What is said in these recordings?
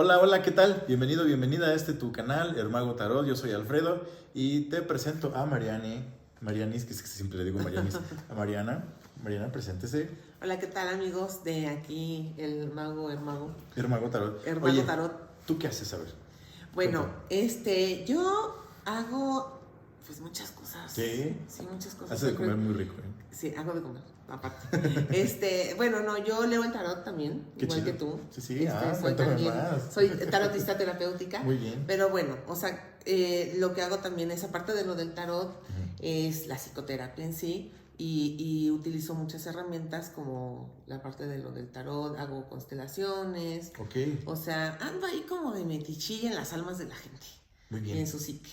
Hola, hola, ¿qué tal? Bienvenido, bienvenida a tu canal, Hermago Tarot. Yo soy Alfredo y te presento a Marianis, que es que siempre le digo Marianis, a Mariana. Mariana, preséntese. Hola, ¿qué tal, amigos de aquí, el Hermago Tarot. Hermago Oye, Tarot? ¿tú qué haces? A ver. Bueno, Cuéntame. yo hago pues muchas cosas. ¿Qué? Sí, muchas cosas. Hace de comer muy rico, ¿eh? Sí, hago de comer, aparte. Bueno, no, yo leo el tarot también, Qué igual chido. que tú. Sí, sí, Soy cuéntame también, más. soy tarotista terapéutica. Muy bien. Pero bueno, o sea, lo que hago también es, aparte de lo del tarot, Ujú. es la psicoterapia en sí. Y utilizo muchas herramientas como la parte de lo del tarot, hago constelaciones. Ok, O sea, ando ahí como de metichilla en las almas de la gente muy y en bien. su psique,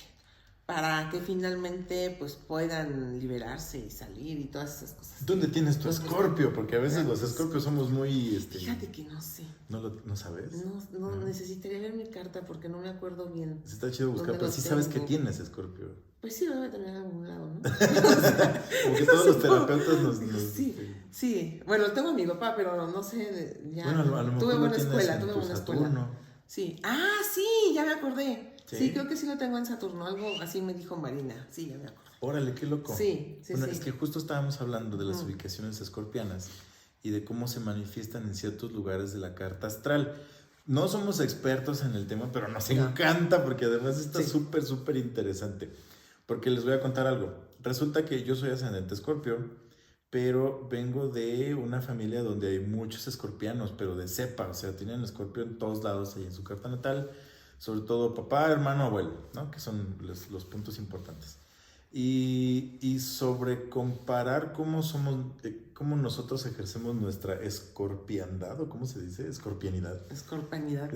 para que finalmente pues puedan liberarse y salir y todas esas cosas. ¿Dónde tienes tu Entonces, escorpio? Porque a veces los pues, escorpios somos muy, Fíjate que no sé. ¿No sabes? No, necesitaría ver mi carta porque no me acuerdo bien. Se está chido buscar, ¿Dónde pero lo sí sabes que tengo? tienes escorpio. Pues sí, lo debe tener en algún lado, ¿no? Como que todos los Supongo. terapeutas nos Sí. Bueno, lo tengo a mi papá, pero no sé, ya. Bueno, a lo Tuve mejor lo buena tienes escuela, en tuve tu buena escuela. Saturno. Sí. Ah, sí, ya me acordé. ¿Sí? Sí, creo que sí lo tengo en Saturno. Algo así me dijo Marina. Sí, ya me acordé. Órale, qué loco. Sí. Bueno, es que justo estábamos hablando de las Ujú. ubicaciones escorpianas y de cómo se manifiestan en ciertos lugares de la carta astral. No somos expertos en el tema, pero nos encanta porque además está Sí. súper, súper interesante. Porque les voy a contar algo. Resulta que yo soy ascendente Escorpio, pero vengo de una familia donde hay muchos escorpianos, pero de cepa, o sea, tienen escorpio en todos lados ahí en su carta natal, sobre todo papá, hermano, abuelo, ¿no? Que son los puntos importantes. Y sobre comparar cómo somos, cómo nosotros ejercemos nuestra escorpiandad, o cómo se dice, escorpianidad. Escorpianidad.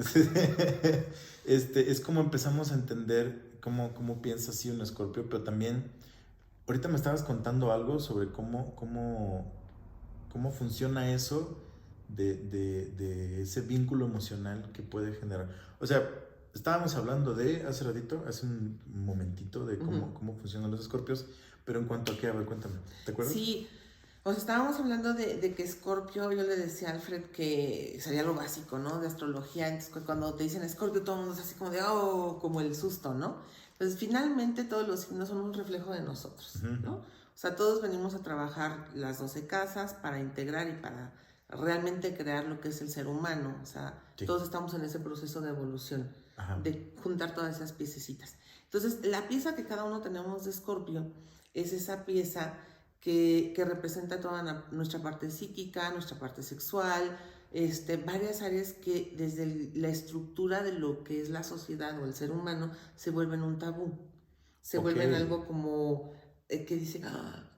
Es como empezamos a entender cómo piensa así un escorpio, pero también, ahorita me estabas contando algo sobre cómo funciona eso de ese vínculo emocional que puede generar. O sea, estábamos hablando hace ratito, hace un momentito, de cómo funcionan los escorpios, pero en cuanto a qué, a ver, cuéntame, ¿te acuerdas? Sí, o sea, estábamos hablando de que Escorpio, yo le decía a Alfred que sería lo básico, ¿no? De astrología. Entonces, cuando te dicen Escorpio, todo el mundo es así como de, oh, como el susto, ¿no? Entonces, finalmente, todos los signos son un reflejo de nosotros, ¿no? O sea, todos venimos a trabajar las 12 casas para integrar y para realmente crear lo que es el ser humano. O sea, Sí. todos estamos en ese proceso de evolución, Ajá. de juntar todas esas piececitas. Entonces, la pieza que cada uno tenemos de Escorpio es esa pieza que representa toda nuestra parte psíquica, nuestra parte sexual, varias áreas que desde la estructura de lo que es la sociedad o el ser humano se vuelven un tabú, se vuelven algo como que dice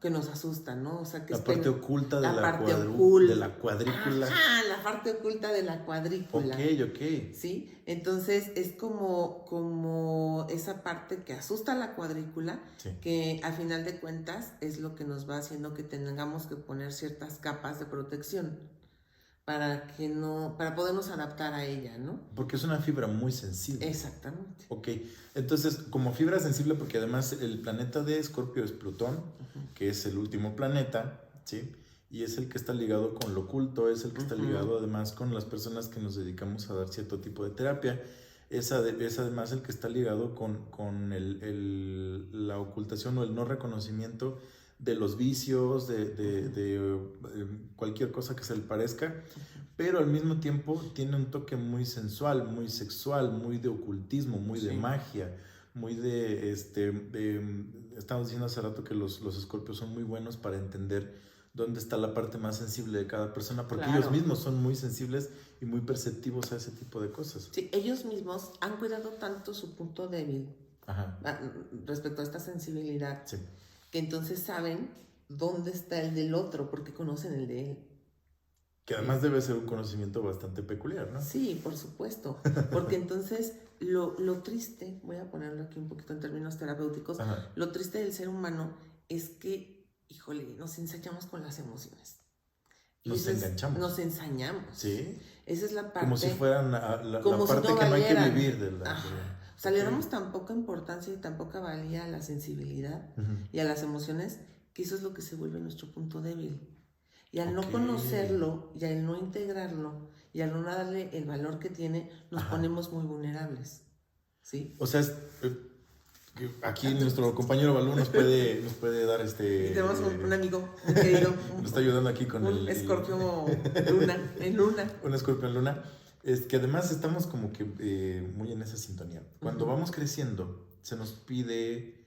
que nos asusta, ¿no? O sea, que la parte oculta de la cuadrícula. Ajá, la parte oculta de la cuadrícula. Ok. ¿Sí? Entonces es como esa parte que asusta a la cuadrícula, Sí. que a final de cuentas es lo que nos va haciendo que tengamos que poner ciertas capas de protección para podernos adaptar a ella, ¿no? Porque es una fibra muy sensible. Exactamente. Ok, entonces como fibra sensible, porque además el planeta de Escorpio es Plutón, que es el último planeta, ¿sí? Y es el que está ligado con lo oculto, es el que está ligado además con las personas que nos dedicamos a dar cierto tipo de terapia. Es además el que está ligado con la ocultación o el no reconocimiento de los vicios, de cualquier cosa que se le parezca, pero al mismo tiempo tiene un toque muy sensual, muy sexual, muy de ocultismo, muy de magia, muy estamos diciendo hace rato que los escorpios son muy buenos para entender dónde está la parte más sensible de cada persona, porque ellos mismos son muy sensibles y muy perceptivos a ese tipo de cosas. Sí, ellos mismos han cuidado tanto su punto débil respecto a esta sensibilidad, sí, que entonces saben dónde está el del otro, porque conocen el de él. Que además debe ser un conocimiento bastante peculiar, ¿no? Sí, por supuesto, porque entonces lo triste, voy a ponerlo aquí un poquito en términos terapéuticos, lo triste del ser humano es que, híjole, nos ensañamos con las emociones. Nos enganchamos. Nos ensañamos. Sí. Esa es la parte. Como si fueran la como parte si no que no hay que valieran. vivir. O sea, le damos tan poca importancia y tan poca valía a la sensibilidad y a las emociones, que eso es lo que se vuelve nuestro punto débil. Y al no conocerlo y al no integrarlo y al no darle el valor que tiene, nos ponemos muy vulnerables, ¿sí? O sea, aquí nuestro compañero Balú nos puede dar Y tenemos un amigo muy querido, nos está ayudando aquí con un escorpio en luna. Un escorpio en luna. Es que además estamos como que muy en esa sintonía. Cuando vamos creciendo, se nos pide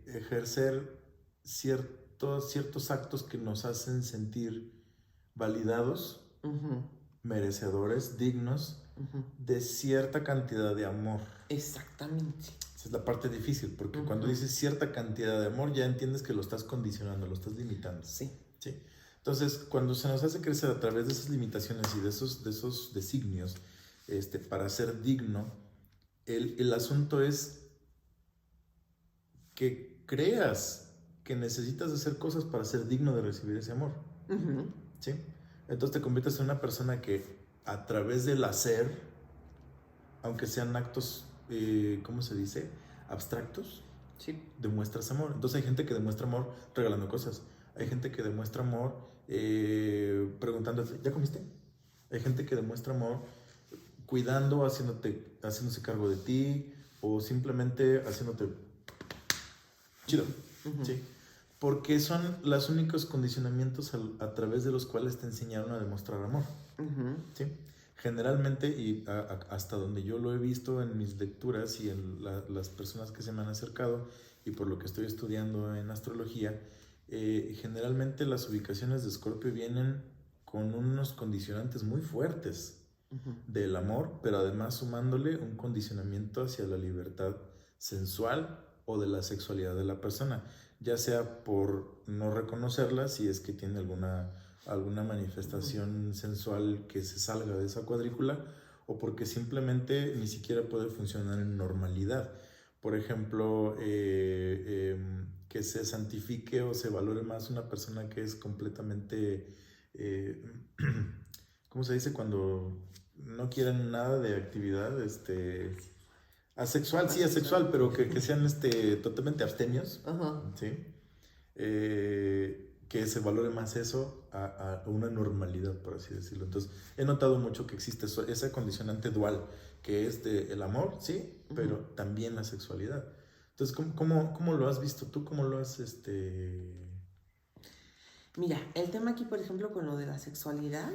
ejercer ciertos actos que nos hacen sentir validados, merecedores, dignos de cierta cantidad de amor. Exactamente. Esa es la parte difícil, porque cuando dices cierta cantidad de amor, ya entiendes que lo estás condicionando, lo estás limitando. Sí. ¿Sí? Entonces, cuando se nos hace crecer a través de esas limitaciones y de esos designios, para ser digno, el asunto es que creas que necesitas hacer cosas para ser digno de recibir ese amor. ¿Sí? Entonces te conviertes en una persona que a través del hacer, aunque sean actos, ¿cómo se dice? Abstractos, sí, demuestras amor. Entonces hay gente que demuestra amor regalando cosas. Hay gente que demuestra amor preguntándote, ¿ya comiste? Hay gente que demuestra amor cuidando, haciéndose cargo de ti, o simplemente haciéndote chido. ¿Sí? Porque son los únicos condicionamientos a través de los cuales te enseñaron a demostrar amor. ¿Sí? Generalmente, y hasta donde yo lo he visto en mis lecturas y en las personas que se me han acercado y por lo que estoy estudiando en astrología, generalmente las ubicaciones de Escorpio vienen con unos condicionantes muy fuertes del amor, pero además sumándole un condicionamiento hacia la libertad sensual o de la sexualidad de la persona, ya sea por no reconocerla si es que tiene alguna manifestación sensual que se salga de esa cuadrícula, o porque simplemente ni siquiera puede funcionar en normalidad. Por ejemplo, que se santifique o se valore más una persona que es completamente, ¿cómo se dice? Cuando no quieren nada de actividad, asexual, sí, asexual, pero que sean totalmente abstemios, ¿sí? Que se valore más eso a una normalidad, por así decirlo. Entonces, he notado mucho que existe esa condicionante dual, que es el amor, sí, pero también la sexualidad. Entonces, ¿cómo lo has visto tú? ¿Cómo lo has, Mira, el tema aquí, por ejemplo, con lo de la sexualidad,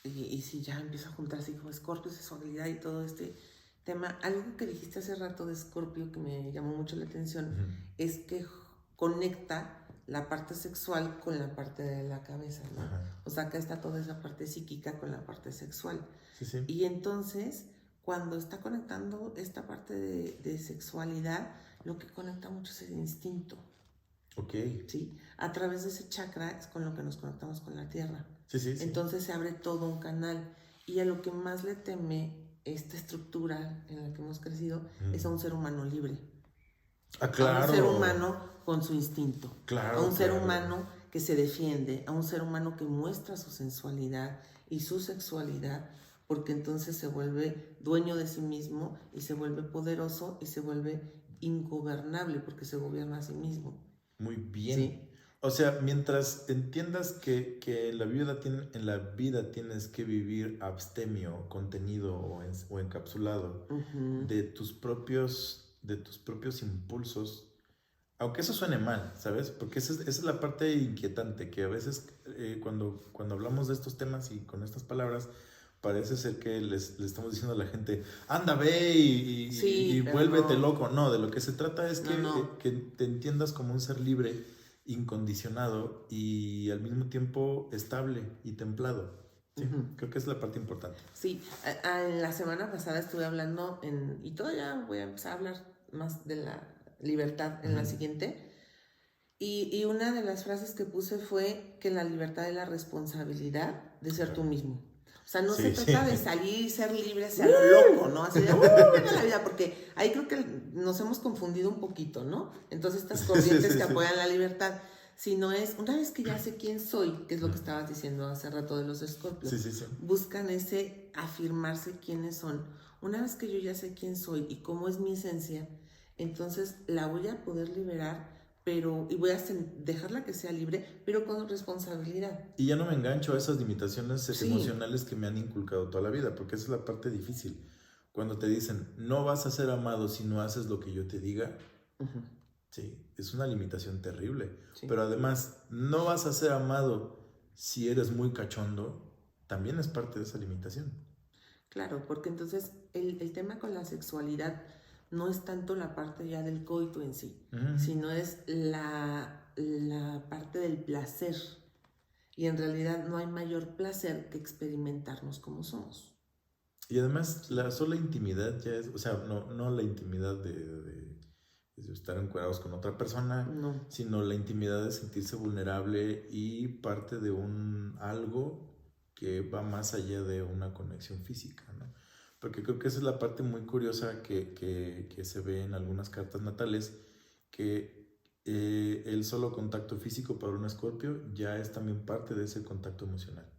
y si ya empieza a juntarse como Escorpio, sexualidad y todo este tema, algo que dijiste hace rato de Escorpio que me llamó mucho la atención, es que conecta la parte sexual con la parte de la cabeza, ¿no? O sea, acá está toda esa parte psíquica con la parte sexual. Sí. Y entonces, cuando está conectando esta parte de sexualidad, lo que conecta mucho es el instinto. Ok. ¿Sí? A través de ese chakra es con lo que nos conectamos con la tierra. Sí. Entonces se abre todo un canal. Y a lo que más le teme esta estructura en la que hemos crecido es a un ser humano libre. Claro. A un ser humano con su instinto. Claro, a un ser humano que se defiende. A un ser humano que muestra su sensualidad y su sexualidad, porque entonces se vuelve dueño de sí mismo y se vuelve poderoso y se vuelve ingobernable porque se gobierna a sí mismo. Muy bien. Sí. O sea, mientras entiendas que en la vida tienes que vivir abstemio, contenido o encapsulado de tus propios impulsos, aunque eso suene mal, ¿sabes? Porque esa es la parte inquietante, que a veces cuando hablamos de estos temas y con estas palabras, parece ser que le estamos diciendo a la gente, anda, ve y vuélvete loco. No, de lo que se trata es que te entiendas como un ser libre, incondicionado y al mismo tiempo estable y templado. Sí, creo que es la parte importante. Sí, la semana pasada estuve hablando y todavía voy a empezar a hablar más de la libertad en la siguiente. Y una de las frases que puse fue que la libertad es la responsabilidad de ser tú mismo. O sea, no se trata de salir y ser libre, ser loco, ¿no? Así de, venga la vida, porque ahí creo que nos hemos confundido un poquito, ¿no? Entonces estas corrientes que apoyan la libertad, sino es, una vez que ya sé quién soy, que es lo que estabas diciendo hace rato de los Escorpios, buscan ese afirmarse quiénes son. Una vez que yo ya sé quién soy y cómo es mi esencia, entonces la voy a poder liberar, y voy a dejarla que sea libre, pero con responsabilidad. Y ya no me engancho a esas limitaciones Sí. emocionales que me han inculcado toda la vida, porque esa es la parte difícil. Cuando te dicen, no vas a ser amado si no haces lo que yo te diga, Ujú. sí, es una limitación terrible. Sí. Pero además, no vas a ser amado si eres muy cachondo, también es parte de esa limitación. Claro, porque entonces el tema con la sexualidad no es tanto la parte ya del coito en sí, sino es la parte del placer. Y en realidad no hay mayor placer que experimentarnos como somos. Y además, la sola intimidad ya es, o sea, no la intimidad de estar encuadrados con otra persona, No. sino la intimidad de sentirse vulnerable y parte de algo que va más allá de una conexión física, ¿no? Porque creo que esa es la parte muy curiosa que se ve en algunas cartas natales, que el solo contacto físico para un Escorpio ya es también parte de ese contacto emocional.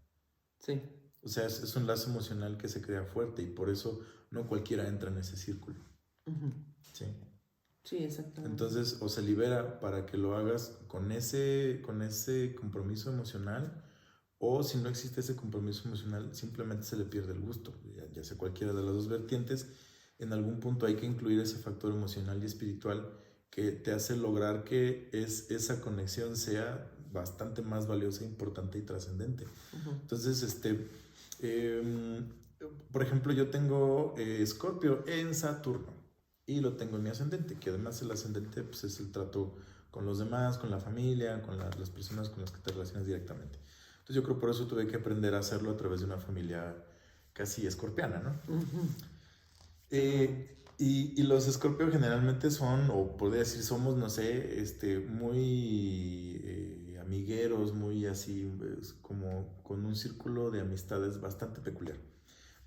Sí. O sea, es un lazo emocional que se crea fuerte y por eso no cualquiera entra en ese círculo. Uh-huh. Sí. Sí, exactamente. Entonces, o se libera para que lo hagas con ese compromiso emocional, o si no existe ese compromiso emocional, simplemente se le pierde el gusto. Ya sea cualquiera de las dos vertientes, en algún punto hay que incluir ese factor emocional y espiritual que te hace lograr que esa conexión sea bastante más valiosa, importante y trascendente. Uh-huh. Entonces, por ejemplo, yo tengo Escorpio en Saturno y lo tengo en mi ascendente, que además el ascendente pues, es el trato con los demás, con la familia, con las personas con las que te relacionas directamente. Entonces yo creo por eso tuve que aprender a hacerlo a través de una familia casi escorpiana, ¿no? Uh-huh. Y los Escorpios generalmente son, o podría decir somos, no sé, muy amigueros, muy así, como con un círculo de amistades bastante peculiar.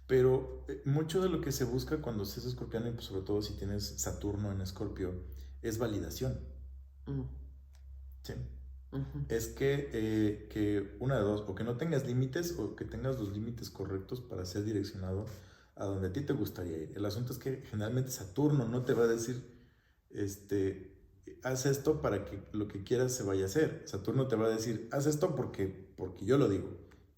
Pero mucho de lo que se busca cuando se es escorpiano, y pues sobre todo si tienes Saturno en Escorpio, es validación. Uh-huh. ¿Sí? Uh-huh. Es que una de dos, o que no tengas límites o que tengas los límites correctos para ser direccionado a donde a ti te gustaría ir. El asunto es que generalmente Saturno no te va a decir, haz esto para que lo que quieras se vaya a hacer. Saturno te va a decir, haz esto porque yo lo digo,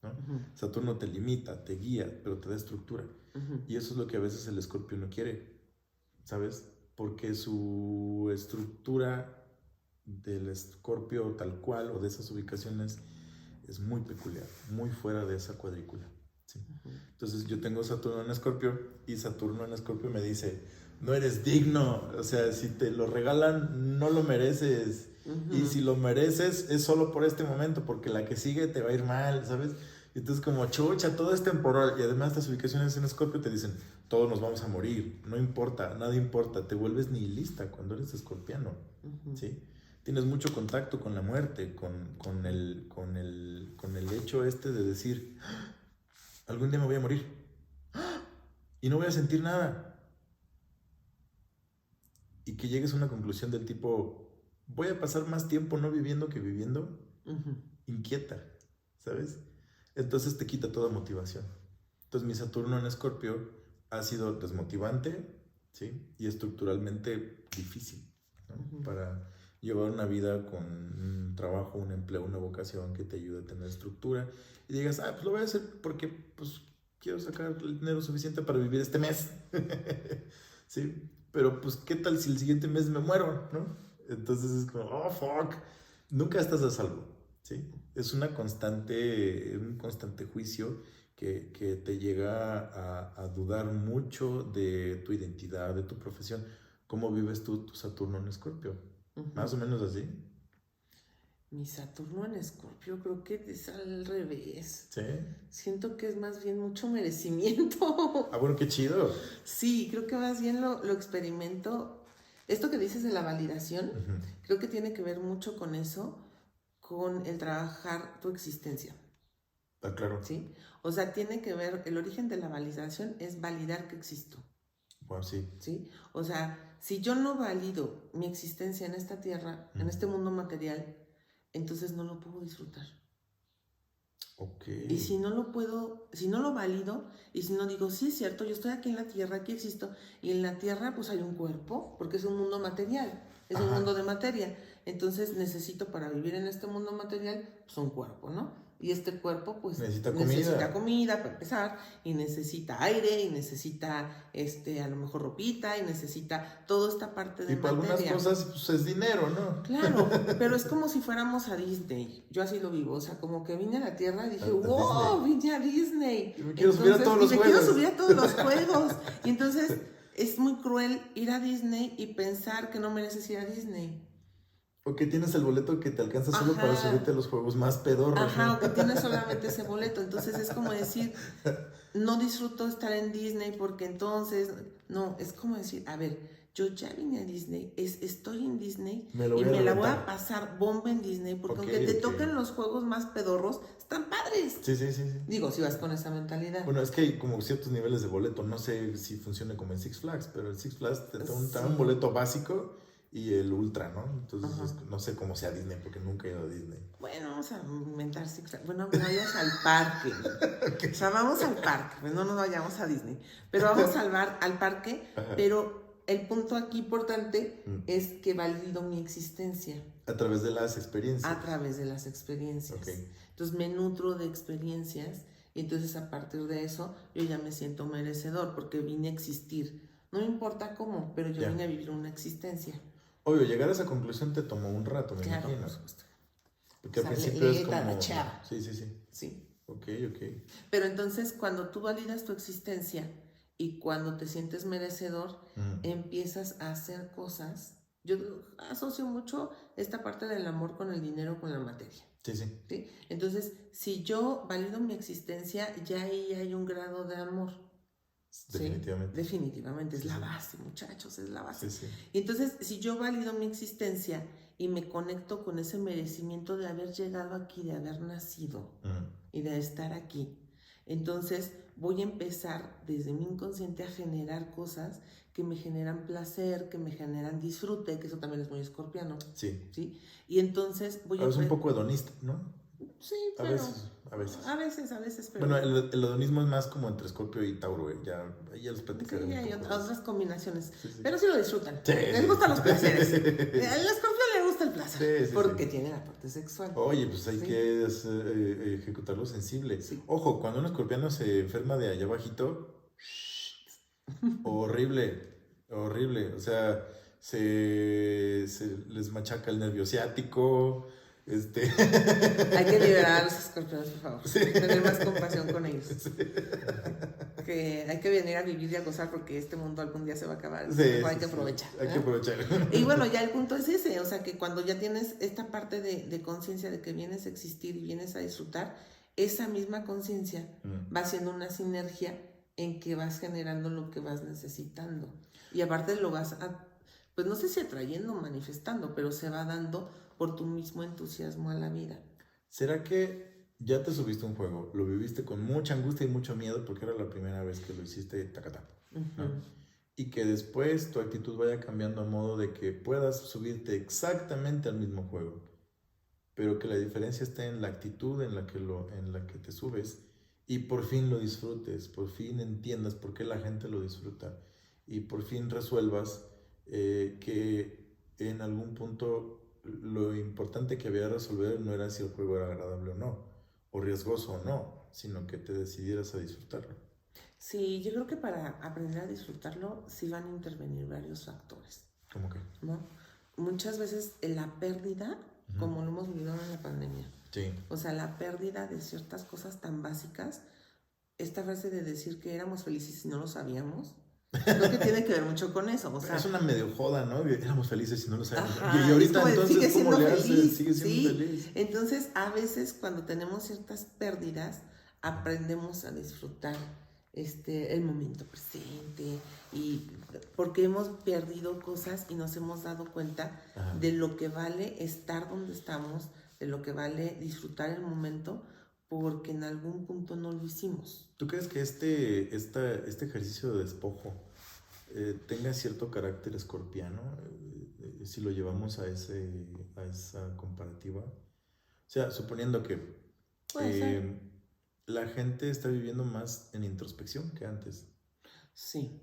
¿no? Uh-huh. Saturno te limita, te guía, pero te da estructura. Uh-huh. Y eso es lo que a veces el Escorpio no quiere, ¿sabes? Porque su estructura del Escorpio tal cual o de esas ubicaciones es muy peculiar, muy fuera de esa cuadrícula. ¿Sí? Uh-huh. Entonces yo tengo Saturno en Escorpio y Saturno en Escorpio me dice, no eres digno, o sea, si te lo regalan no lo mereces. Uh-huh. Y si lo mereces es solo por este momento, porque la que sigue te va a ir mal, ¿sabes? Y entonces como chucha, todo es temporal. Y además las ubicaciones en Escorpio te dicen, todos nos vamos a morir, no importa, nada importa, te vuelves nihilista cuando eres escorpiano. Uh-huh. ¿Sí? Tienes mucho contacto con la muerte, con el hecho de decir, algún día me voy a morir y no voy a sentir nada. Y que llegues a una conclusión del tipo, voy a pasar más tiempo no viviendo que viviendo, uh-huh. Inquieta, ¿sabes? Entonces te quita toda motivación. Entonces mi Saturno en Escorpio ha sido desmotivante, ¿sí? Y estructuralmente difícil, ¿no? Uh-huh. Para llevar una vida con un trabajo, un empleo, una vocación que te ayude a tener estructura y digas, pues lo voy a hacer porque pues quiero sacar el dinero suficiente para vivir este mes. ¿Sí? Pero pues qué tal si el siguiente mes me muero, ¿no? Entonces es como, oh fuck, nunca estás a salvo, ¿sí? Es un constante juicio que te llega a dudar mucho de tu identidad, de tu profesión. ¿Cómo vives tú tu Saturno en Escorpio? Uh-huh. Más o menos así. Mi Saturno en Escorpio creo que es al revés. ¿Sí? Siento que es más bien mucho merecimiento. Ah, bueno, qué chido. Sí, creo que más bien lo experimento. Esto que dices de la validación, uh-huh. Creo que tiene que ver mucho con eso, con el trabajar tu existencia. Ah, claro. ¿Sí? O sea, tiene que ver, el origen de la validación es validar que existo. Bueno, sí. ¿Sí? O sea, si yo no valido mi existencia en esta tierra, uh-huh. En este mundo material, entonces no lo puedo disfrutar. Ok. Y si no lo valido, y si no digo, sí es cierto, yo estoy aquí en la tierra, aquí existo, y en la tierra pues hay un cuerpo, porque es un mundo material, es un mundo de materia. Entonces necesito para vivir en este mundo material, pues un cuerpo, ¿no? Y este cuerpo, pues, Necesita comida para empezar, y necesita aire, y necesita, a lo mejor ropita, y necesita toda esta parte de Y para materia. algunas cosas, pues es dinero, ¿no? Claro, pero es como si fuéramos a Disney. Yo así lo vivo, o sea, como que vine a la Tierra y dije, A wow, Disney. vine a Disney. Y me quiero subir a todos los juegos. Quiero subir a todos los juegos. Y entonces es muy cruel ir a Disney y pensar que no mereces ir a Disney. O que tienes el boleto que te alcanza solo Ajá. para subirte a los juegos más pedorros. Ajá, ¿no? o que tienes solamente ese boleto. Entonces es como decir, no disfruto estar en Disney porque entonces, no, es como decir, a ver, yo ya vine a Disney, estoy en Disney y me la voy a pasar bomba en Disney porque aunque te toquen los juegos más pedorros, están padres. Sí. Digo, si vas con esa mentalidad. Bueno, es que hay como ciertos niveles de boleto, no sé si funciona como en Six Flags, pero en Six Flags te da un boleto básico y el ultra, ¿no? Entonces no sé cómo sea Disney porque nunca he ido a Disney. Bueno, vamos a inventar Six Flags. Bueno, vayamos al parque. Okay. O sea, vamos al parque, pues no nos vayamos a Disney. Pero vamos al parque, pero el punto aquí importante es que valido mi existencia. A través de las experiencias. A través de las experiencias. Okay. Entonces me nutro de experiencias y entonces a partir de eso yo ya me siento merecedor porque vine a existir. No me importa cómo, pero yo vine a vivir una existencia. Obvio, llegar a esa conclusión te tomó un rato, me imagino. Por supuesto. Porque al principio es como... Sí. Ok. Pero entonces cuando tú validas tu existencia y cuando te sientes merecedor, empiezas a hacer cosas. Yo asocio mucho esta parte del amor con el dinero, con la materia. Sí. Entonces, si yo valido mi existencia, ya ahí hay un grado de amor. Definitivamente. ¿Sí? Definitivamente, es la base, muchachos, es la base. Y entonces, si yo valido mi existencia y me conecto con ese merecimiento de haber llegado aquí, de haber nacido y de estar aquí, entonces voy a empezar desde mi inconsciente a generar cosas que me generan placer, que me generan disfrute, que eso también es muy escorpiano. Sí. Y entonces voy a... Es un poco hedonista, ¿no? Sí, pero... A veces. Pero... Bueno, el hedonismo es más como entre Escorpio y Tauro, ya los platicaré. Sí, hay otras combinaciones. Sí. Pero sí lo disfrutan. Les gustan los placeres. Al Escorpio le gusta el placer. Porque tiene la parte sexual. Oye, pues hay que ejecutarlo sensible. Ojo, cuando un escorpiano se enferma de allá abajito, horrible. O sea, se les machaca el nervio ciático. Hay que liberar a los escorpiones, por favor. Tener más compasión con ellos. Que hay que venir a vivir y a gozar porque este mundo algún día se va a acabar. Hay que aprovechar. Hay que aprovechar. Y bueno, ya el punto es ese. O sea, que cuando ya tienes esta parte de conciencia de que vienes a existir y vienes a disfrutar, esa misma conciencia va haciendo una sinergia en que vas generando lo que vas necesitando. Y aparte lo vas pues no sé si atrayendo o manifestando, pero se va dando por tu mismo entusiasmo a la vida. ¿Será que ya te subiste a un juego, lo viviste con mucha angustia y mucho miedo porque era la primera vez que lo hiciste tacatá, ¿no? Y que después tu actitud vaya cambiando a modo de que puedas subirte exactamente al mismo juego, pero que la diferencia esté en la actitud en la que te subes y por fin lo disfrutes, por fin entiendas por qué la gente lo disfruta y por fin resuelvas que en algún punto lo importante que había de resolver no era si el juego era agradable o no, o riesgoso o no, sino que te decidieras a disfrutarlo. Sí, yo creo que para aprender a disfrutarlo sí van a intervenir varios factores. ¿Cómo qué? ¿No? Muchas veces la pérdida, como lo hemos vivido en la pandemia. Sí. O sea, la pérdida de ciertas cosas tan básicas, esta frase de decir que éramos felices y no lo sabíamos, creo que tiene que ver mucho con eso. O sea, es una medio joda, ¿no? Éramos felices y no lo sabíamos. Ajá, y ahorita entonces, sigue siendo ¿cómo le feliz? haces? Sigue siendo feliz. Entonces, a veces cuando tenemos ciertas pérdidas, aprendemos a disfrutar el momento presente y porque hemos perdido cosas y nos hemos dado cuenta de lo que vale estar donde estamos, de lo que vale disfrutar el momento, porque en algún punto no lo hicimos. ¿Tú crees que este ejercicio de despojo tenga cierto carácter escorpiano si lo llevamos a esa comparativa? O sea, suponiendo que la gente está viviendo más en introspección que antes. Sí,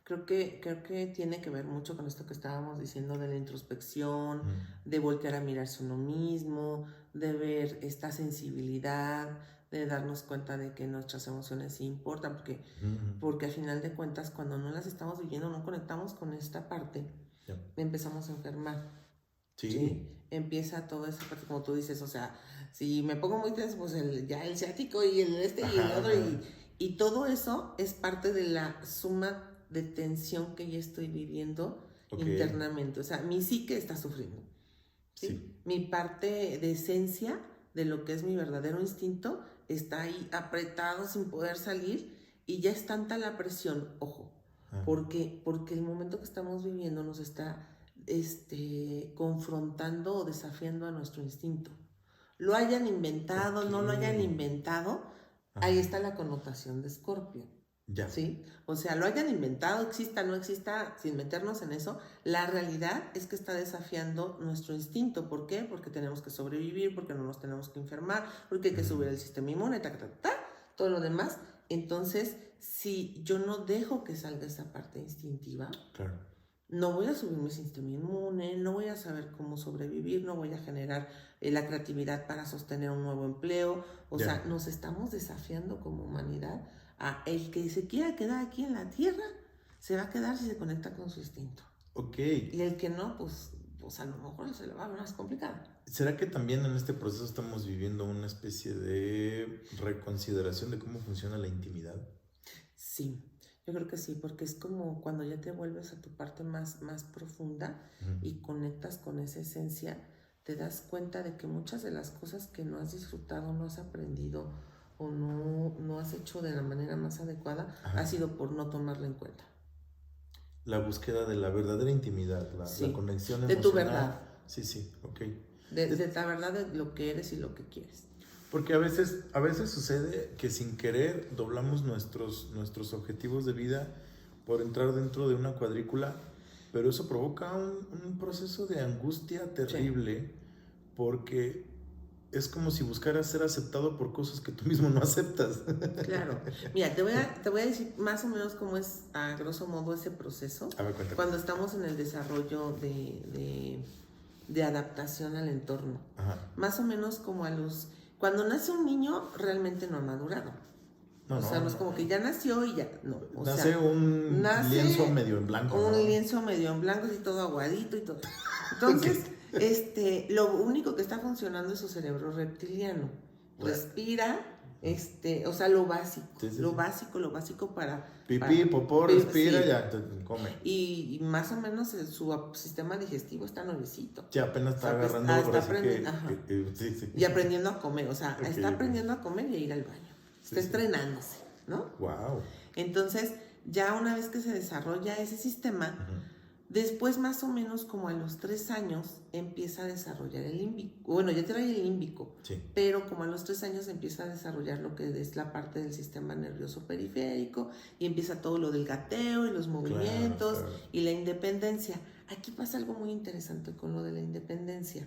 Creo que tiene que ver mucho con esto que estábamos diciendo de la introspección, de voltear a mirarse uno mismo, de ver esta sensibilidad, de darnos cuenta de que nuestras emociones sí importan, porque al final de cuentas cuando no las estamos viviendo, no conectamos con esta parte, empezamos a enfermar. Sí. Empieza toda esa parte, como tú dices, o sea, si me pongo muy tenso, pues ya el ciático y el y el otro, y todo eso es parte de la suma de tensión que ya estoy viviendo internamente. O sea, mi psique está sufriendo. ¿sí? Mi parte de esencia, de lo que es mi verdadero instinto, está ahí apretado sin poder salir, y ya es tanta la presión, ojo, porque el momento que estamos viviendo nos está confrontando o desafiando a nuestro instinto. Lo hayan inventado, no lo hayan inventado, ahí está la connotación de Escorpio. Ya. ¿Sí? O sea, lo hayan inventado, exista, no exista, sin meternos en eso, la realidad es que está desafiando nuestro instinto. ¿Por qué? Porque tenemos que sobrevivir, porque no nos tenemos que enfermar, porque hay que subir el sistema inmune, todo lo demás. Entonces, si yo no dejo que salga esa parte instintiva, claro, no voy a subir mi sistema inmune, no voy a saber cómo sobrevivir, no voy a generar la creatividad para sostener un nuevo empleo. O sea, nos estamos desafiando como humanidad a el que se quiera quedar aquí en la Tierra, se va a quedar si se conecta con su instinto. Y el que no, pues a lo mejor se le va a ver más complicado. ¿Será que también en este proceso estamos viviendo una especie de reconsideración de cómo funciona la intimidad? Sí. Yo creo que sí, porque es como cuando ya te vuelves a tu parte más profunda y conectas con esa esencia, te das cuenta de que muchas de las cosas que no has disfrutado, no has aprendido o no has hecho de la manera más adecuada, ha sido por no tomarla en cuenta. La búsqueda de la verdadera intimidad, la conexión emocional. De tu verdad. Sí, ok. De la verdad de lo que eres y lo que quieres. Porque a veces sucede que sin querer doblamos nuestros objetivos de vida por entrar dentro de una cuadrícula, pero eso provoca un proceso de angustia terrible, porque es como si buscaras ser aceptado por cosas que tú mismo no aceptas. Claro. Mira, te voy a decir más o menos cómo es a grosso modo ese proceso. A ver, cuéntame. Cuando estamos en el desarrollo de adaptación al entorno. Más o menos como cuando nace un niño, realmente no ha madurado. No es como que ya nació y ya. No. Nace un lienzo medio en blanco. Un lienzo medio en blanco, así todo aguadito y todo. Entonces, lo único que está funcionando es su cerebro reptiliano. Respira, o sea, lo básico. Lo básico para. Pipí, popó, respira, ya come. Y más o menos su sistema digestivo está nuevecito. Ya apenas está agarrando y aprendiendo a comer. O sea, está aprendiendo a comer y a ir al baño. Está estrenándose, ¿no? Wow. Entonces, ya una vez que se desarrolla ese sistema, después más o menos como a los 3 años empieza a desarrollar el límbico. Bueno, ya trae el límbico, pero como a los 3 años empieza a desarrollar lo que es la parte del sistema nervioso periférico, y empieza todo lo del gateo y los movimientos y la independencia. Aquí pasa algo muy interesante con lo de la independencia.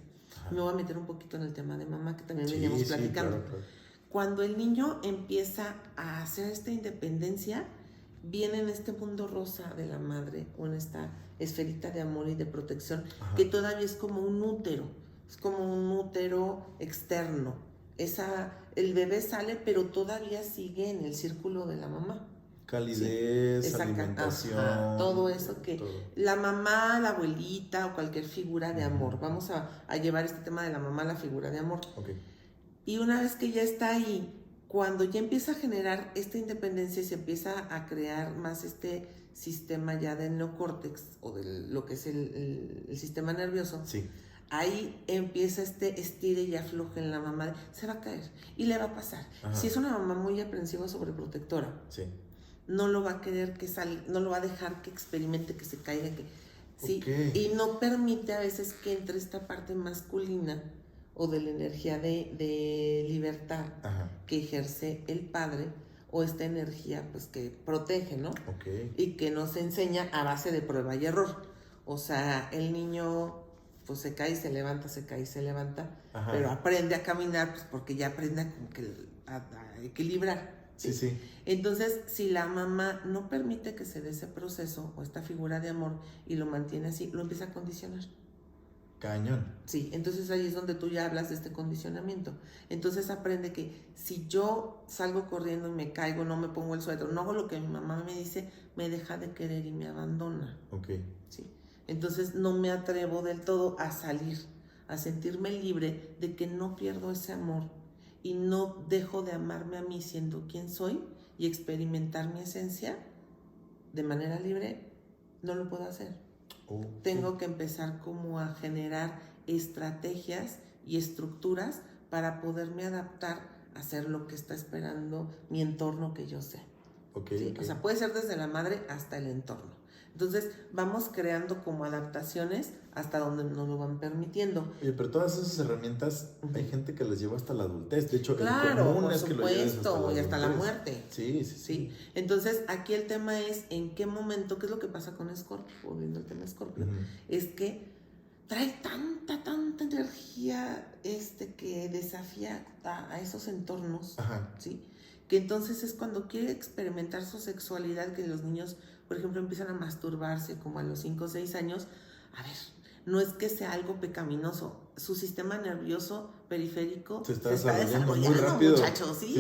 Me voy a meter un poquito en el tema de mamá, que también veníamos platicando. Claro. Cuando el niño empieza a hacer esta independencia, viene en este mundo rosa de la madre, o en esta esferita de amor y de protección, que todavía es como un útero, externo. El bebé sale, pero todavía sigue en el círculo de la mamá. Calidez, alimentación. Todo eso que la mamá, la abuelita o cualquier figura de amor. Vamos a llevar este tema de la mamá a la figura de amor. Y una vez que ya está ahí, cuando ya empieza a generar esta independencia y se empieza a crear más este sistema ya del neocórtex, o de lo que es el sistema nervioso, ahí empieza estire y afloje en la mamá. Se va a caer y le va a pasar. Si es una mamá muy aprensiva, sobreprotectora, no lo va a querer que salga, no lo va a dejar que experimente, que se caiga, y no permite a veces que entre esta parte masculina o de la energía de libertad que ejerce el padre, o esta energía pues que protege, ¿no? Y que nos enseña a base de prueba y error. O sea, el niño pues se cae y se levanta, se cae y se levanta, pero aprende a caminar pues porque ya aprende como que a equilibrar. Sí, sí. Entonces, si la mamá no permite que se dé ese proceso o esta figura de amor y lo mantiene así, lo empieza a condicionar. Cañón. Sí, entonces ahí es donde tú ya hablas de este condicionamiento. Entonces aprende que si yo salgo corriendo y me caigo, no me pongo el suéter, no hago lo que mi mamá me dice, me deja de querer y me abandona. Ok. Sí. Entonces no me atrevo del todo a salir, a sentirme libre de que no pierdo ese amor y no dejo de amarme a mí siendo quien soy y experimentar mi esencia de manera libre, no lo puedo hacer. Tengo que empezar como a generar estrategias y estructuras para poderme adaptar a hacer lo que está esperando mi entorno que yo sé. ¿Sí? O sea, puede ser desde la madre hasta el entorno. Entonces vamos creando como adaptaciones hasta donde nos lo van permitiendo. Oye, pero todas esas herramientas hay gente que las lleva hasta la adultez. De hecho, claro, el común por es que lo lleves supuesto, y hasta la muerte. Sí. Entonces aquí el tema es en qué momento, qué es lo que pasa con Scorpio, volviendo al tema Scorpio, es que trae tanta energía que desafía a esos entornos, ¿sí? Que entonces es cuando quiere experimentar su sexualidad, que los niños, por ejemplo, empiezan a masturbarse como a los 5 o 6 años. A ver, no es que sea algo pecaminoso, su sistema nervioso periférico se está desarrollando muy rápido, muchachos, sí.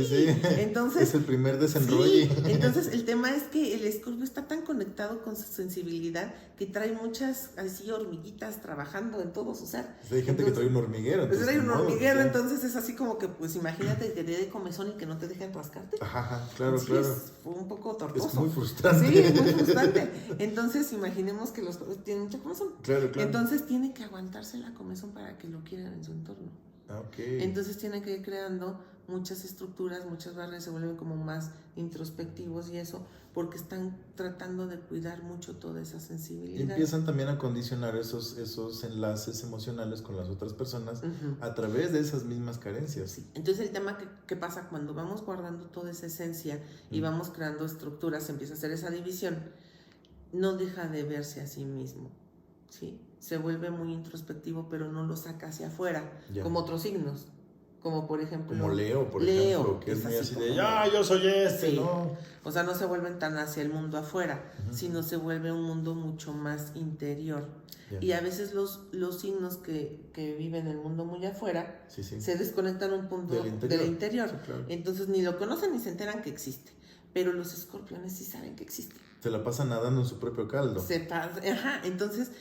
Entonces, es el primer desenrollo. Sí. Entonces el tema es que el Escorpio está tan conectado con su sensibilidad que trae muchas así hormiguitas trabajando en todo su ser. Hay gente que trae un hormiguero. Entonces es así como que, pues imagínate que te dé comezón y que no te dejen rascarte. Claro. Es un poco tortuoso. Es muy frustrante. Sí, es muy frustrante. Entonces imaginemos que los tienen mucha comezón. Claro. Entonces tiene que aguantarse la comezón para que lo quieran en su entorno. Entonces tienen que ir creando muchas estructuras, muchas barreras, se vuelven como más introspectivos y eso, porque están tratando de cuidar mucho toda esa sensibilidad. Y empiezan también a condicionar esos enlaces emocionales con las otras personas a través de esas mismas carencias. Sí. Entonces el tema que pasa cuando vamos guardando toda esa esencia y vamos creando estructuras, se empieza a hacer esa división, no deja de verse a sí mismo, ¿sí? Se vuelve muy introspectivo, pero no lo saca hacia afuera, como otros signos, como por ejemplo... Como Leo, por ejemplo, que es muy así de, yo soy sí. ¿No? O sea, no se vuelven tan hacia el mundo afuera, sino se vuelve un mundo mucho más interior. Y a veces los signos que viven el mundo muy afuera se desconectan un punto del interior. Sí, claro. Entonces ni lo conocen ni se enteran que existe. Pero los escorpiones sí saben que existe. Se la pasan nadando en su propio caldo. Entonces...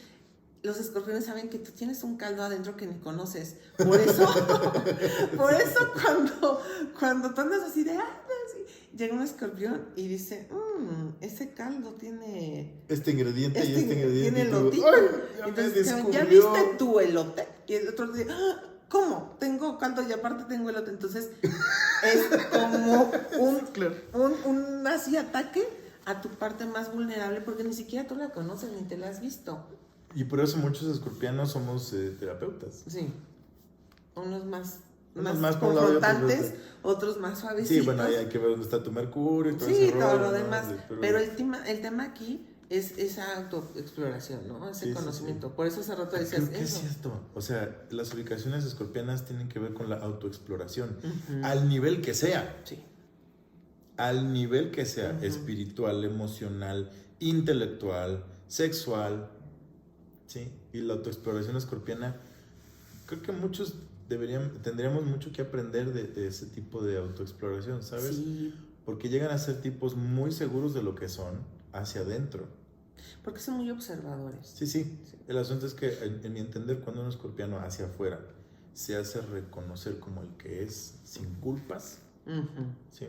Los escorpiones saben que tú tienes un caldo adentro que ni conoces. Por eso cuando tú andas así de llega un escorpión y dice, ese caldo tiene este ingrediente y este ingrediente. Tiene elotito. Entonces, ¿ya viste tu elote? Y el otro dice, ¿cómo? Tengo caldo y aparte tengo elote. Entonces es como un así ataque a tu parte más vulnerable porque ni siquiera tú la conoces ni te la has visto. Y por eso muchos escorpianos somos terapeutas. Sí. Unos más confrontantes, otros más suavecitos. Sí, bueno, hay que ver dónde está tu mercurio y todo ese rollo. Sí, todo lo demás. Pero el tema aquí es esa autoexploración, ¿no? Ese conocimiento. Por eso hace rato decías eso. ¿Qué es esto? O sea, las ubicaciones escorpianas tienen que ver con la autoexploración. Al nivel que sea. Sí. Al nivel que sea. Espiritual, emocional, intelectual, sexual. Sí, y la autoexploración escorpiana, creo que muchos tendríamos mucho que aprender de ese tipo de autoexploración, ¿sabes? Sí. Porque llegan a ser tipos muy seguros de lo que son hacia adentro. Porque son muy observadores. Sí. El asunto es que, en mi entender, cuando un escorpiano hacia afuera se hace reconocer como el que es, sin culpas, ¿sí?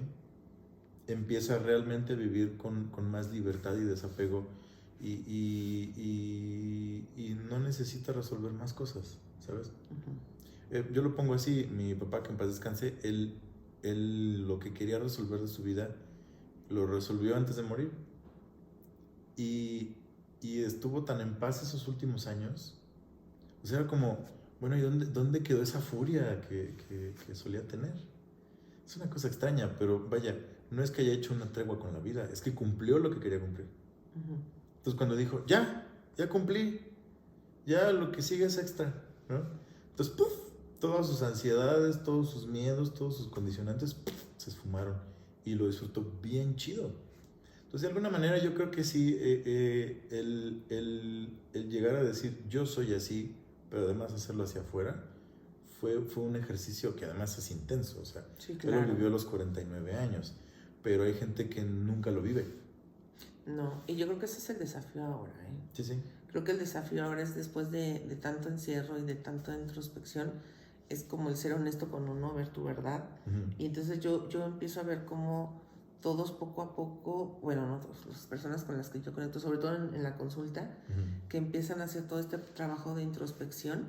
Empieza realmente a vivir con más libertad y desapego. Y no necesita resolver más cosas, ¿sabes? Yo lo pongo así, mi papá, que en paz descanse, él lo que quería resolver de su vida, lo resolvió antes de morir. Y estuvo tan en paz esos últimos años. O sea, era como, bueno, ¿y dónde quedó esa furia que solía tener? Es una cosa extraña, pero vaya, no es que haya hecho una tregua con la vida, es que cumplió lo que quería cumplir. Entonces cuando dijo, ya cumplí, ya lo que sigue es extra, ¿no? Entonces, todas sus ansiedades, todos sus miedos, todos sus condicionantes, se esfumaron. y lo disfruto bien chido. Entonces, de alguna manera, yo creo que sí, el llegar a decir yo soy así, pero además hacerlo hacia afuera, fue un ejercicio que además es intenso. O sea, Sí, él claro. lo vivió a los 49 años, pero hay gente que nunca lo vive. No, y yo creo que ese es el desafío ahora, ¿eh? Sí, sí. Creo que el desafío ahora es después de tanto encierro y de tanta introspección, es como el ser honesto con uno, ver tu verdad. Uh-huh. Y entonces yo empiezo a ver cómo todos poco a poco, bueno, no todos, las personas con las que yo conecto, sobre todo en la consulta, Uh-huh. que empiezan a hacer todo este trabajo de introspección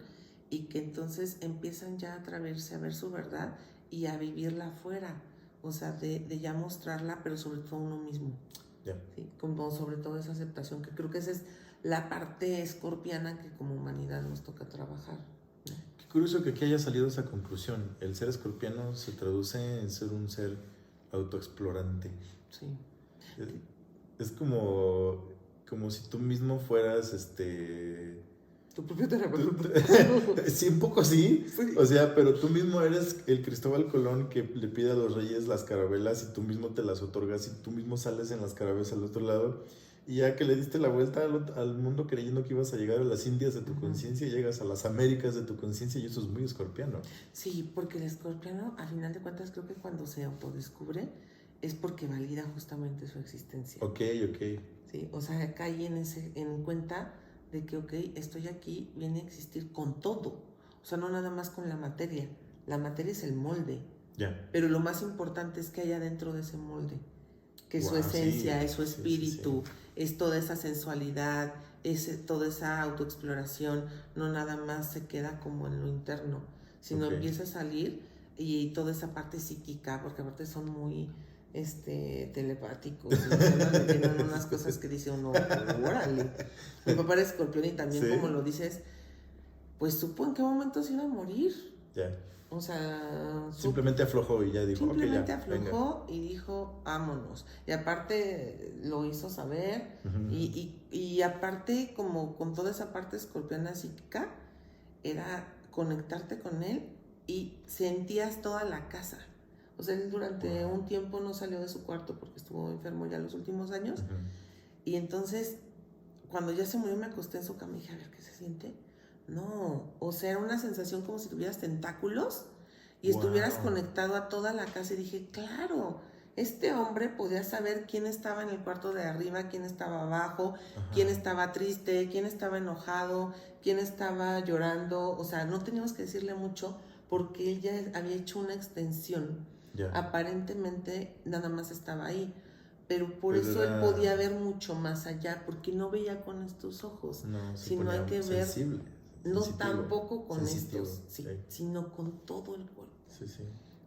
y que entonces empiezan ya a atreverse a ver su verdad y a vivirla afuera, o sea, de ya mostrarla, pero sobre todo uno mismo. Yeah. ¿Sí? Como sobre todo esa aceptación, que creo que esa es la parte escorpiana que como humanidad nos toca trabajar, ¿no? Qué curioso que aquí haya salido esa conclusión. El ser escorpiano se traduce en ser un ser autoexplorante. Sí. Es como si tú mismo fueras Tu propio terapeuta. Sí, un poco sí. Sí. O sea, pero tú mismo eres el Cristóbal Colón que le pide a los reyes las carabelas y tú mismo te las otorgas y tú mismo sales en las carabelas al otro lado. Y ya que le diste la vuelta al mundo creyendo que ibas a llegar a las Indias de tu conciencia, llegas a las Américas de tu conciencia y eso es muy escorpiano. Sí, porque el escorpiano, al final de cuentas, creo que cuando se autodescubre es porque valida justamente su existencia. Ok. Sí, o sea, cae en cuenta de que, ok, estoy aquí, viene a existir con todo. O sea, no nada más con la materia. La materia es el molde. Ya. Pero lo más importante es que haya dentro de ese molde. Que es su esencia, sí, es su espíritu, es toda esa sensualidad, es toda esa autoexploración. No nada más se queda como en lo interno, sino empieza a salir y toda esa parte psíquica, porque aparte son muy telepáticos, y tienen unas cosas que dice uno, órale. Mi papá era escorpión y también, como lo dices, pues supo en qué momento se iba a morir. Ya. O sea, simplemente aflojó y ya dijo, simplemente okay, ya, aflojó venga. Y dijo, vámonos. Y aparte lo hizo saber. Uh-huh. Y aparte, como con toda esa parte escorpiana psíquica, era conectarte con él y sentías toda la casa. O sea, él durante un tiempo no salió de su cuarto porque estuvo enfermo ya los últimos años. Uh-huh. Y entonces, cuando ya se murió, me acosté en su cama y dije, a ver, ¿qué se siente? No, o sea, era una sensación como si tuvieras tentáculos y estuvieras conectado a toda la casa. Y dije, claro, este hombre podía saber quién estaba en el cuarto de arriba, quién estaba abajo, quién estaba triste, quién estaba enojado, quién estaba llorando. O sea, no teníamos que decirle mucho porque él ya había hecho una extensión. Aparentemente nada más estaba ahí. Pero por eso él podía ver mucho más allá, porque no veía con estos ojos, sino hay que ver, no tampoco con estos, sino con todo el cuerpo. Sí.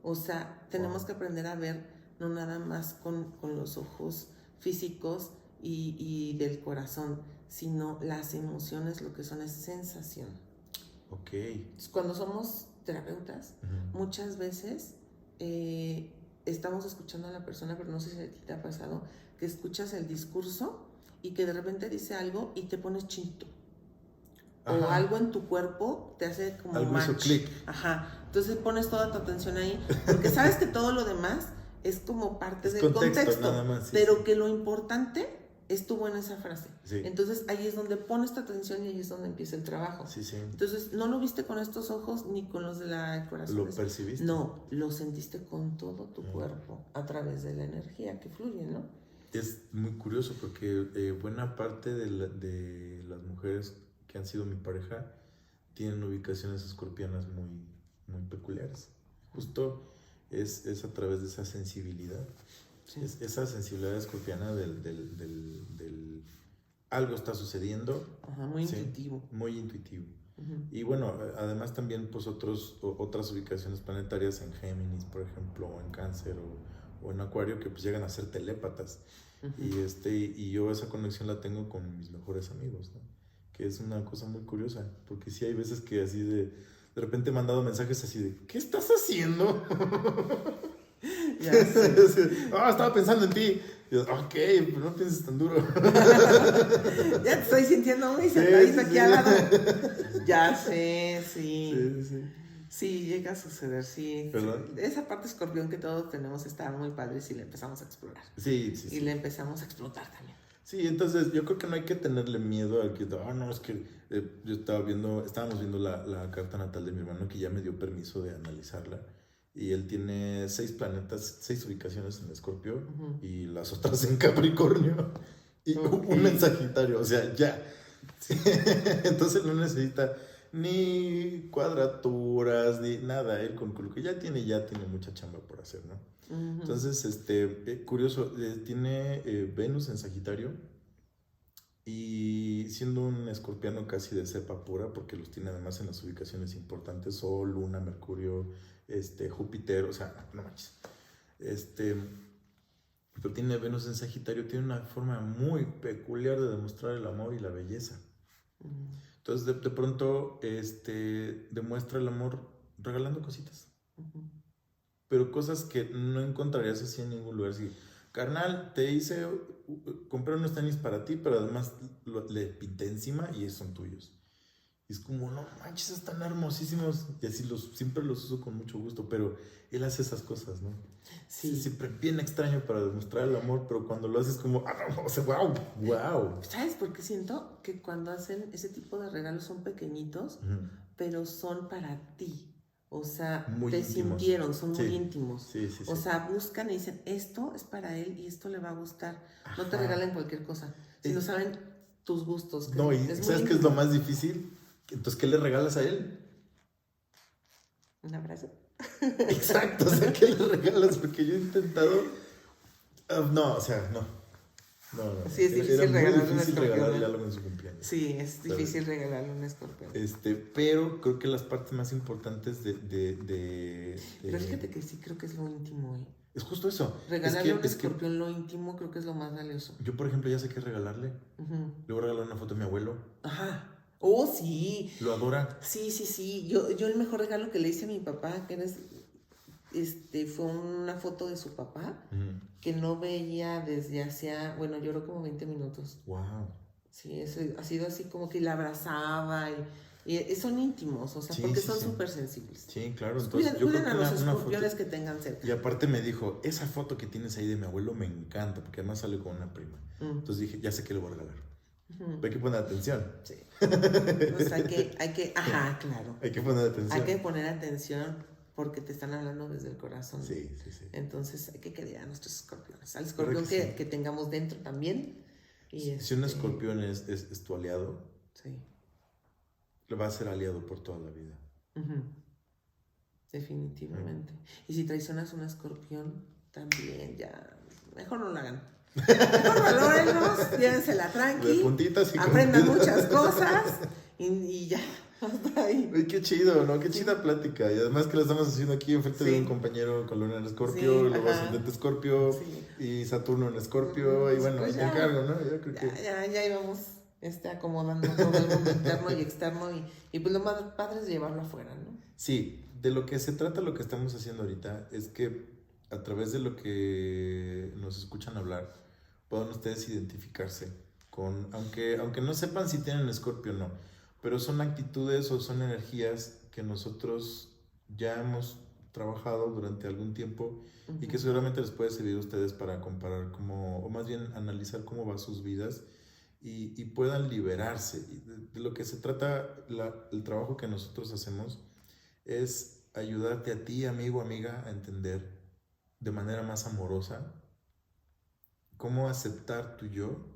O sea, tenemos que aprender a ver, no nada más con los ojos físicos y del corazón, sino las emociones, lo que son es sensación. Ok. Cuando somos terapeutas, muchas veces estamos escuchando a la persona, pero no sé si a ti te ha pasado, que escuchas el discurso y que de repente dice algo y te pones chinito. O algo en tu cuerpo te hace como algo hizo clic. Entonces pones toda tu atención ahí, porque sabes que todo lo demás es como parte del contexto, nada más, pero que lo importante estuvo en esa frase. Sí. Entonces ahí es donde pones tu atención y ahí es donde empieza el trabajo. Sí. Entonces no lo viste con estos ojos ni con los de la corazón. ¿Lo percibiste? No, lo sentiste con todo tu cuerpo a través de la energía que fluye, ¿no? Es muy curioso porque buena parte de las mujeres que han sido mi pareja tienen ubicaciones escorpianas muy, muy peculiares. Justo es a través de esa sensibilidad. Sí. Esa sensibilidad escorpiana del algo está sucediendo. Muy intuitivo. Muy intuitivo. Y bueno, además también pues otras ubicaciones planetarias en Géminis, por ejemplo, o en Cáncer o en Acuario, que pues llegan a ser telépatas. Y yo esa conexión la tengo con mis mejores amigos, ¿no? Que es una cosa muy curiosa, porque sí hay veces que así de repente he mandado mensajes así de, ¿qué estás haciendo? Ya sé. Estaba pensando en ti. Y yo, ok, pero no pienses tan duro. Ya te estoy sintiendo muy sentadito aquí al lado. Ya sé, sí. Sí, llega a suceder, sí. ¿Verdad? Esa parte escorpión que todos tenemos está muy padre si la empezamos a explorar. Sí, sí, Y sí. la empezamos a explotar también. Sí, entonces yo creo que no hay que tenerle miedo al que, no, es que estábamos viendo la carta natal de mi hermano que ya me dio permiso de analizarla. Y él tiene 6 planetas, 6 ubicaciones en Escorpio y las otras en Capricornio y una en Sagitario, o sea, ya. Entonces no necesita ni cuadraturas ni nada. Él con lo que ya tiene mucha chamba por hacer, ¿no? Entonces, curioso, tiene Venus en Sagitario y siendo un escorpiano casi de cepa pura, porque los tiene además en las ubicaciones importantes, Sol, Luna, Mercurio, Júpiter, o sea, no manches. Pero tiene Venus en Sagitario, tiene una forma muy peculiar de demostrar el amor y la belleza. Entonces, de pronto, demuestra el amor regalando cositas. Pero cosas que no encontrarías así en ningún lugar. Así, carnal, te hice comprar unos tenis para ti, pero además le pinté encima y son tuyos. Y es como, no manches, están hermosísimos. Y así siempre los uso con mucho gusto, pero él hace esas cosas, ¿no? Sí. Siempre bien extraño para demostrar el amor, pero cuando lo haces como, no, o sea, wow. ¿Sabes por qué siento que cuando hacen ese tipo de regalos son pequeñitos, pero son para ti? O sea, muy te íntimos. Sintieron, son muy íntimos. Sí. O sea, buscan y dicen, esto es para él y esto le va a gustar. Ajá. No te regalen cualquier cosa, sino saben tus gustos. No, y ¿sabes qué es lo más difícil? Entonces, ¿qué le regalas a él? Un abrazo. Exacto, o sea, ¿qué le regalas? Porque yo he intentado... no. Sí, es difícil regalarle algo en su cumpleaños. Sí, es difícil regalarle un escorpión. Pero creo que las partes más importantes Pero fíjate que sí creo que es lo íntimo, ¿eh? Es justo eso. Regalarle a un escorpión lo íntimo creo que es lo más valioso. Yo, por ejemplo, ya sé qué regalarle. Le voy a regalar una foto de mi abuelo. Ajá. Oh, sí. Lo adora. Sí. Yo el mejor regalo que le hice a mi papá, que fue una foto de su papá, que no veía desde hacía, lloró como 20 minutos. Wow. Sí, eso ha sido así como que la abrazaba y son íntimos, o sea, porque son súper sensibles. Sí, claro. Entonces, cuiden a los escorpiones que tengan cerca. Y aparte me dijo, esa foto que tienes ahí de mi abuelo me encanta, porque además sale con una prima. Entonces dije, ya sé que le voy a regalar. Hay que poner atención. Sí. Entonces ajá, claro. Hay que poner atención. Hay que poner atención porque te están hablando desde el corazón. Sí. Entonces hay que querer a nuestros escorpiones. Al escorpión que tengamos dentro también. Y si un escorpión es tu aliado, sí, le va a ser aliado por toda la vida. Definitivamente. Y si traicionas un escorpión, también ya, mejor no lo hagan. Mejor valórenlos, llévensela tranqui, aprendan muchas cosas y ya, hasta ahí. Uy, qué chido, ¿no? Qué chida plática. Y además que la estamos haciendo aquí enfrente de un compañero con Luna en Escorpio, luego ascendente Escorpio y Saturno en Escorpio. Y bueno, pues ahí te encargo, ¿no? Yo creo que... Ya íbamos acomodando todo el mundo interno y externo y pues lo más padre es llevarlo afuera, ¿no? Sí, de lo que se trata lo que estamos haciendo ahorita es que a través de lo que nos escuchan hablar puedan ustedes identificarse con, aunque no sepan si tienen Escorpio o no, pero son actitudes o son energías que nosotros ya hemos trabajado durante algún tiempo y que seguramente les puede servir a ustedes para comparar o más bien analizar cómo van sus vidas y puedan liberarse. De lo que se trata el trabajo que nosotros hacemos es ayudarte a ti, amigo, amiga, a entender de manera más amorosa cómo aceptar tu yo,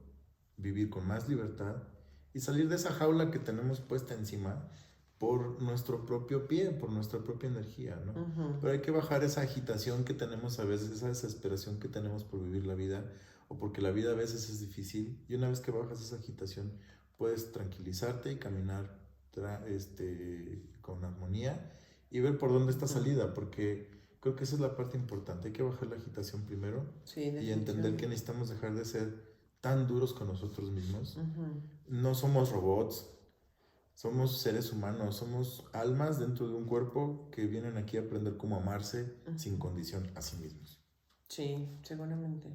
vivir con más libertad y salir de esa jaula que tenemos puesta encima por nuestro propio pie, por nuestra propia energía, ¿no? Pero hay que bajar esa agitación que tenemos a veces, esa desesperación que tenemos por vivir la vida o porque la vida a veces es difícil y una vez que bajas esa agitación puedes tranquilizarte y caminar con armonía y ver por dónde está salida, porque creo que esa es la parte importante. Hay que bajar la agitación primero y entender que necesitamos dejar de ser tan duros con nosotros mismos. No somos robots, somos seres humanos, somos almas dentro de un cuerpo que vienen aquí a aprender cómo amarse sin condición a sí mismos. Sí, seguramente.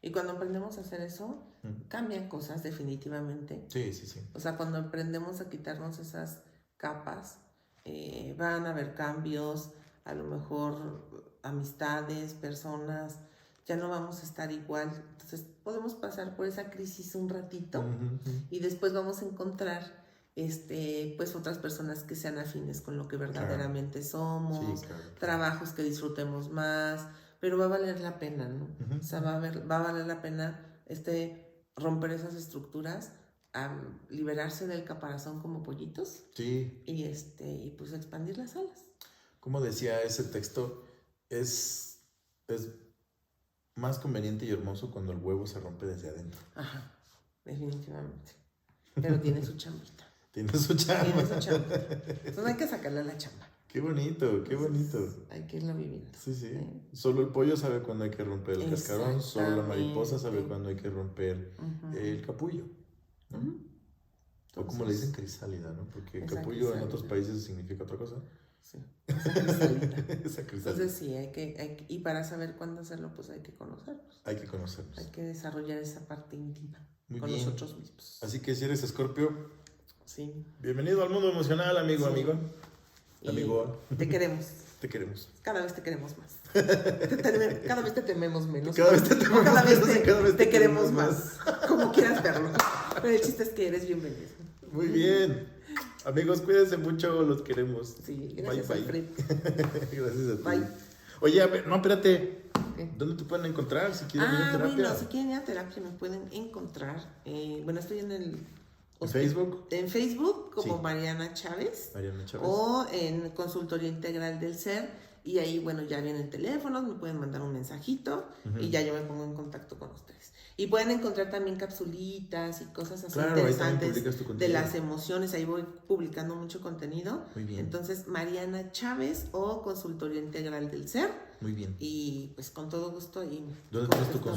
Y cuando aprendemos a hacer eso, cambian cosas definitivamente. Sí. O sea, cuando aprendemos a quitarnos esas capas van a haber cambios, a lo mejor amistades, personas, ya no vamos a estar igual. Entonces podemos pasar por esa crisis un ratito y después vamos a encontrar pues otras personas que sean afines con lo que verdaderamente somos, Sí, claro. trabajos que disfrutemos más, pero va a valer la pena, ¿no? O sea, va a valer la pena romper esas estructuras, a liberarse del caparazón como pollitos Sí. y pues expandir las alas. Como decía ese texto, es más conveniente y hermoso cuando el huevo se rompe desde adentro. Ajá, definitivamente. Pero tiene su chambita. Tiene su chamba. Tiene su chamba. Entonces hay que sacarle la chamba. Qué bonito, qué bonito. Hay que irlo viviendo. Sí, sí. Solo el pollo sabe cuándo hay que romper el cascarón, solo la mariposa sabe cuándo hay que romper el capullo, ¿no? O como le dicen, crisálida, ¿no? Porque capullo en otros países significa otra cosa. Sí, esa crisálida. Esa crisálida. Entonces sí, y para saber cuándo hacerlo, pues hay que conocernos. Hay que conocernos. Hay que desarrollar esa parte íntima Muy con nosotros mismos. Así que si eres Escorpio, sí. Bienvenido al mundo emocional, amigo, amigo. Amigo. Te queremos. Te queremos. Cada vez te queremos más. Cada vez te tememos menos. Cada vez te tememos cada vez te queremos más. Como quieras verlo. Pero el chiste es que eres bienvenido. Muy bien. Amigos, cuídense mucho, los queremos. Sí, gracias, bye, Alfred. Gracias a ti. Bye. Oye, a ver, no, espérate. ¿Qué? ¿Dónde te pueden encontrar si quieren ir a terapia? Bueno, si quieren ir a terapia me pueden encontrar. Bueno, estoy en el... ¿En Facebook? En Facebook como Sí. Mariana Chávez. Mariana Chávez. O en Consultoría Integral del Ser. Y ahí, bueno, ya vienen teléfonos, me pueden mandar un mensajito y ya yo me pongo en contacto con ustedes. Y pueden encontrar también capsulitas y cosas así interesantes de las emociones. Ahí voy publicando mucho contenido. Muy bien. Entonces, Mariana Chávez o Consultoría Integral del Ser. Muy bien. Y pues con todo gusto. ¿Dónde tienes tu consulta?